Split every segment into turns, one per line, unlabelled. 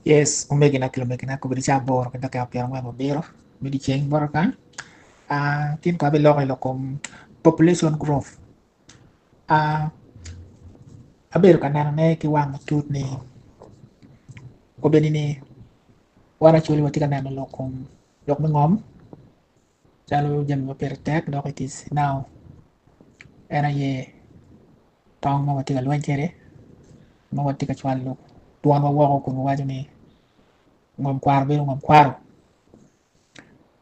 Yes, umegina ko bidi Jamesborn kita kaya piang mo biro bidi Jamesborn kan. Tin ko abi lokay lokom population growth. Ah, aber kana na ki wang tut ni ko bedi ni wara chuli wati kana na lokom lok mengom jalo jam mo pertek dok it is now era ye tong mo wati ka luan chere mo wati ka chwal lo tuan mo wako ko wajo ni ngom kwar biro ngom kwaro.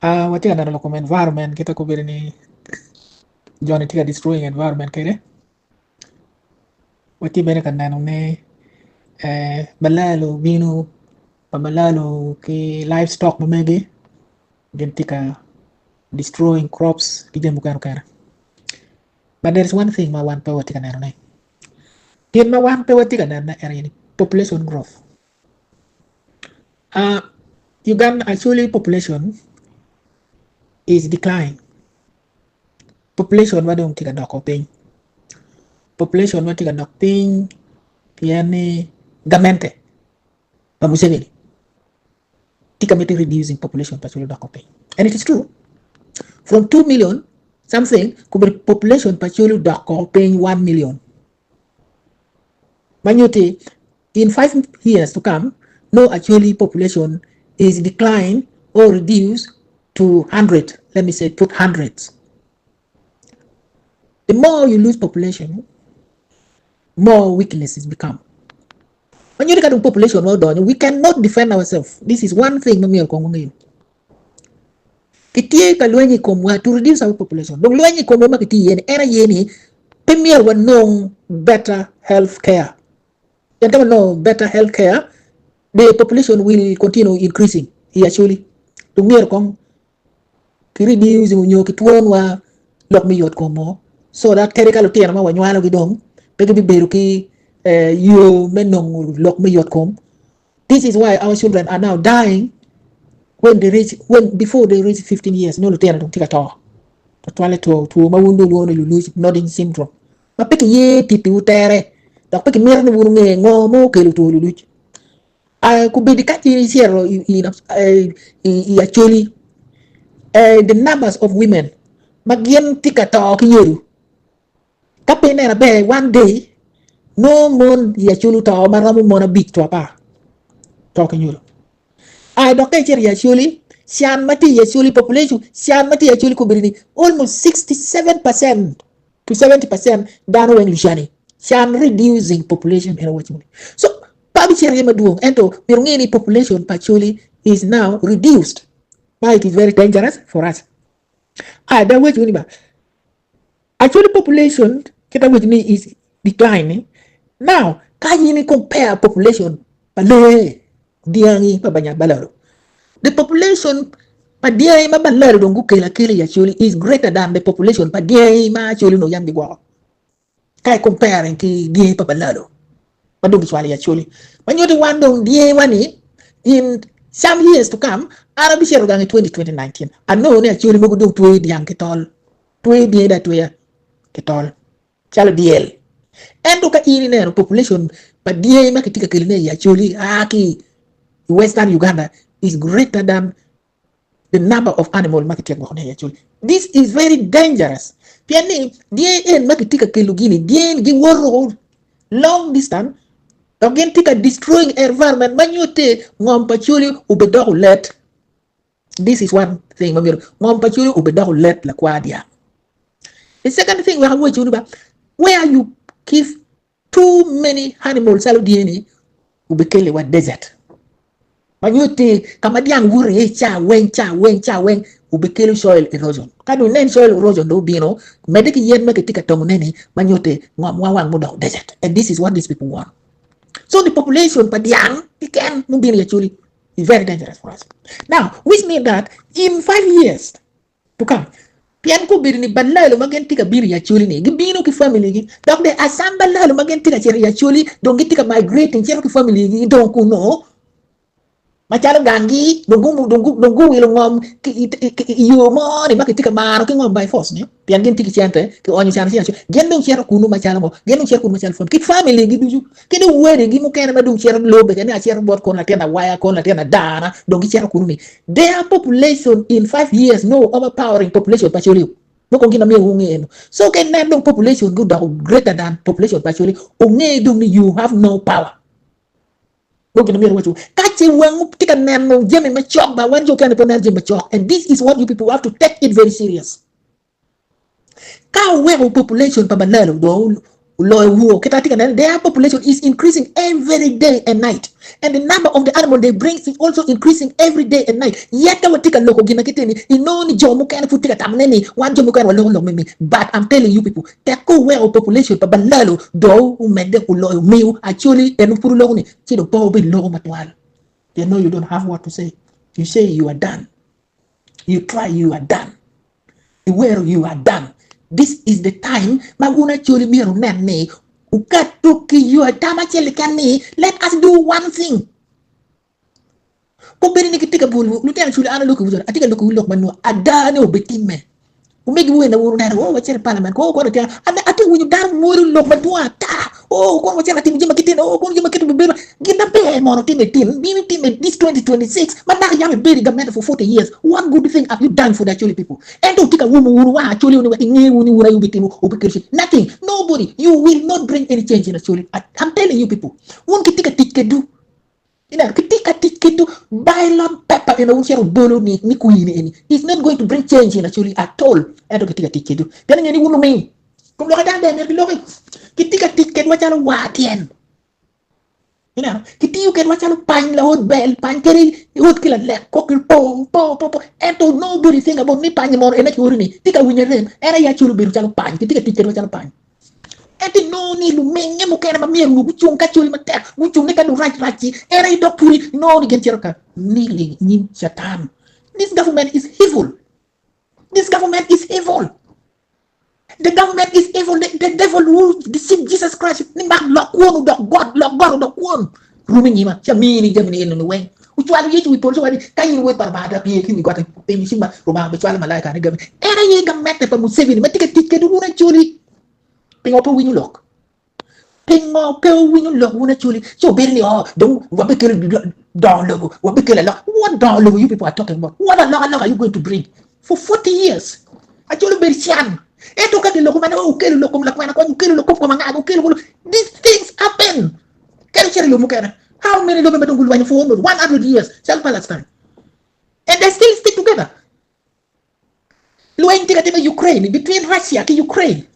Wati kana na lokom environment kita ko bedi ni Johnny tika destroying environment kere. Wati bere kana nung ne balalo vino pabalalo ki livestock mamegi gentika destroying crops ki bukan kara. But there is one thing ma wan pe wati kana nung ne. Kin ma wan pe wati kana na area ni population growth. Uganda actually population is declining. Population wadong tika doko ping. Population wa tika dok ping yani gamente pa Museveni tika meti reducing population pa chulu doko ping. And it is true. From 2 million something kubri population pa chulu doko ping 1 million. Manyuti in 5 years to come no actually population is declined or reduced to 100. Let me say put hundreds. The more you lose population, more weaknesses become. When you look at the population, we cannot defend ourselves. This is one thing. Kitie kalwenyi komwa to reduce our population. Donc lwenyi komwa kitie yeni era yeni premier wa no better health care. Yantama no better health care, the population will continue increasing. Actually, to mere kong ki reduce unyo kituon wa lok mi yot komo so that terikalo tiyan ma wanywalo gidong pegi biberu ki you menong lok me yotkom. This is why our children are now dying before they reach 15 years. No lutera don't take at all. To toilet to mawundo wono you lose nodding syndrome. Ma peki ye pipi utere. Dak peki merne wunu nge ngomo ke luto lulu. Could be the kati zero in actually the numbers of women magyen tikata ki yeru. Kapene na be one day no mon ya chulu ta maramu mona big to apa talking you I don't care ya chuli sian mati ya chuli population sian mati ya chuli kubrini almost 67% to 70% down when lushani sian reducing population in what so pabi cheri maduong ento mirungini population pachuli is now reduced why it is very dangerous for us that way ba actually population kita which is declining. Now, can you compare population pale diangi pa banyak balaro? The population pa diangi ma balaro dongu kela actually is greater than the population pa diangi ma actually no yang digwa. Kaya comparing ki diangi pa balaro. Madung actually actually. When you the one dong diangi wani in some years to come, Arabi share gang 2019. I know ni actually mo dong tuwe diang kitol. Tuwe diangi da tuwe kitol. Chalo DL. And look at the population, but the katika kiline actually Western Uganda is greater than the number of animal marketing actually. This is very dangerous. Piani the marketing kilugini the gi world long distance again tika destroying environment manyote ngompachuli ubedahu let. This is one thing mamiro ngompachuli ubedahu let la kwadia. The second thing we have where you give too many animals salo DNA ubekele wa desert manyote kama diang wure cha weng ubekele soil erosion kadu nen soil erosion do bino mediki yen meketika tongu neni manyote ngwang muda desert and this is what these people want. So the population pa diang can mubini actually is very dangerous for us. Now which means that in 5 years to come pian ko birini balalo magenti ka biri ya chuli ni gibino ki family gi donc de asamba lalo magenti ka cheri ya chuli donc gitika migrating cheri ki family gi donc no machala gangi dongu wilo ngom yo mo ni makiti ka maro ki ngom by force ni pian gen tiki chante ki onyu chan chan gen dong chero kunu machala mo gen dong chero kunu machala fam ki family gi duju ki de wede gi mo kene ma dong chero lobe ni a chero bot kon la tena waya kon la tena dana dong ki chero kunu ni their population in 5 years no overpowering population pacholi no kon kina mi unge so ken na dong population go greater than population pacholi unge dong you have no power. Catching one take a name Jimmy Machok, but when you can pronounce Jimmy Machok, and this is what you people have to take it very serious. Cow population pabanero do their population is increasing every day and night, and the number of the animal they bring is also increasing every day and night. Yet I will take a look again. You know, Jomu can put it at one Jomu can but I'm telling you people, that go where population pabanero do who made them me actually and Puruloni, Chido Bobi Logo Matwal. They know you don't have what to say. You say you are done. You try, you are done. Where you are done. This is the time maguna chuli miru nane ukatuki you are damacheli kani. Let us do one thing. Poberi ni kitika bulu lutena chuli ana loku buzora atika loku lok manu adane obetime umegi we na wuru na wachele parliament ko tia ati winyu dar wuru lok manu ta ko wachele timu jima kitina ko jima kitu bebera gina be mono team this 2026 but now you have been government for 40 years. What good thing have you done for the Acholi people? And don't take a woman who actually nothing. Nobody. You will not bring any change in Acholi. I'm telling you people. One can take a ticket do. You know, take a ticket to buy long pepper in a wheelchair of bolo ni queen. It's not going to bring change in Acholi at all. I don't take a ticket do. Then any woman me. Come look at that then look. Take a ticket what you want. You know, you can watch a pine la hot bell, pine carry, hot kill a leg, cockle, and to nobody think about me pine more and urine. Take a winner then, and I actually be a pine, take a ticket with a pine. And the no need to make a mukana mere, which you catch you matter, which you make a right rachi, and I don't put it no against your car. Kneeling in Shatan. This government is evil. This government is evil. The government is evil. The devil who deceived Jesus Christ. God, Rooming him, Jamini, Germany, in the way. Which one you will also can you wait for Bada P. You got a thing, Roma, which one Malaka, and government. And I ain't met the Museveni, but take a ticket to actually ping up when you look. Ping up when you look, when actually. So, barely, don't what down logo, what became a lot. What down logo you people are talking about? What a lot are you going to bring? For 40 years. Actually, very young. These things happen. How many 100 years self-Palestine, and they still stick together. Ukraine, between Russia and Ukraine,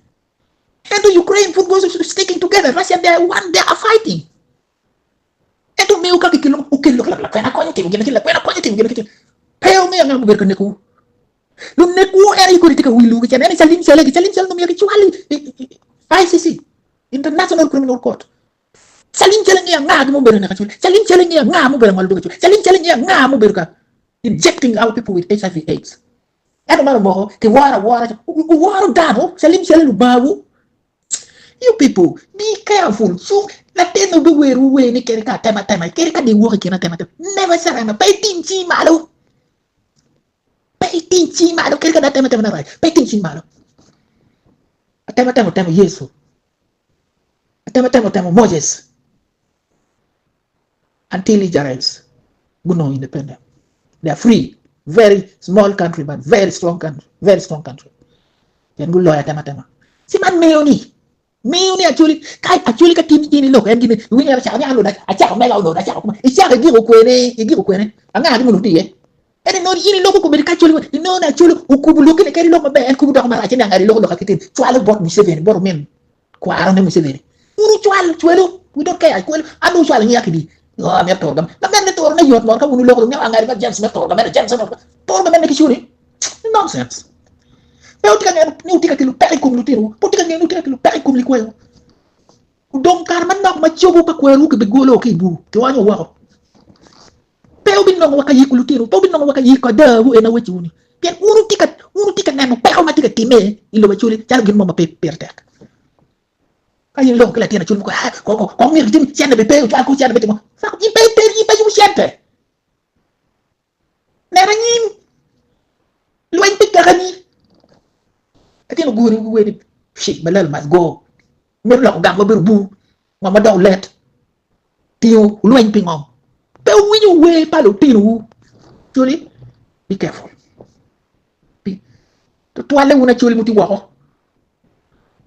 and the Ukraine football is sticking together. Russia, they are fighting. And to me, lu nekku eri ko tika wilu ke ene salim sale no mi actually ICC International Criminal Court salim sale ngi nga mo bere na ka salim sale ngi nga mo bere ngal do salim sale ngi nga mo bere ka injecting our people with HIV AIDS ado maro mo ke wara dano salim sale lu babu. You people be careful so la teno be weru we ni kere ka tema kere ka de wo ke na tema never sarana pay tinchi malo. Paitinchi malo, kaya ka tema na rai. Paitinchi malo. Tema Yesu. Tema Moses. Until Israel's no independent. They are free. Very small country, but very strong country. Very strong country. Yan good lawyer tema. Si man meoni actually ka tini look and gini we never cha alo da acha mela lo da cha kuma icha ga giro kwene anga di munuti eh. And no yini loko ko merika chulu no na chulu ukubulu kile keri loko be en kubu do mara chini ngari loko kitin chwalo bot Museveni bor men ko arane Museveni uru chwalo we don't care ko anu chwalo ngi yakidi oh me to gam la men to na yot mor ka unu loko ngi ngari ba James me to gam James no to gam ne kishuri nonsense pe utika ne utika kilu pari kum lutiru utika ne utika kilu pari kum likwe don karman nok ma chobu pa kweru ke be golo ke bu to wanyo wa Pero binong waka yikulu tiro, to binong waka yikada wu ena wachuni. Pian unu tika nano, pero matika time, ilo wachuli, chalo gin mo mapertek. Kaya lo kala tina chulu ko ngir tim siya na bepe, chalo ko siya na bepe mo. Sak ipe yu siya te. Eranim. Luang pikakani. Ati no guri we shit balal must go. Mer lo gam ba bu. Mama don't let. Tio luang pingom. But when you way palo tino. Julie, be careful. Tuale una chuli muti wako.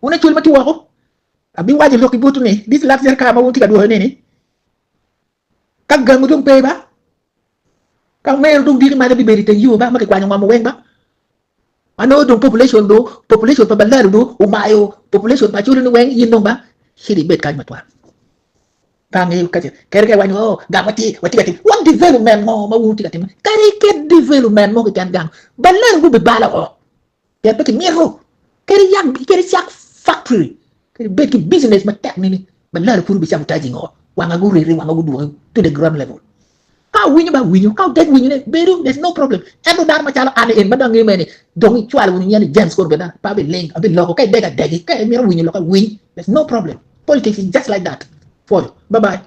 Una chuli muti wako. Abi waji loki butu ne. This last year kama unti kadua nene. Kag gangu dong pay ba? Kag mail dong diri mana biberi ten you ba? Maki kwanya mama weng ba? Ano dong population pa balaro do, umayo, population pa chuli no weng yin dong ba? Sidi bet kay matwa. Kangi kaje. Kere kay wanyo, gamati, wati. One development mo mawunti katim. Kare ke development mo kitan gang. Balaro bu bala ko. Ya peki miro. Kere yak factory. Kere beki business ma tek ni balaro puru bi sabotage ngo. Wanga gu riri wanga gu do to the ground level. Kau winyo, kau dead winyo ne beru, there's no problem. Endo dar ma chala ane en badang ngene dongi chwal woni nyane Jamesborn beda pa be leng abi loko kay dega degi kay miro winyo loka win. There's no problem. Politics is just like that. For you. Bye bye.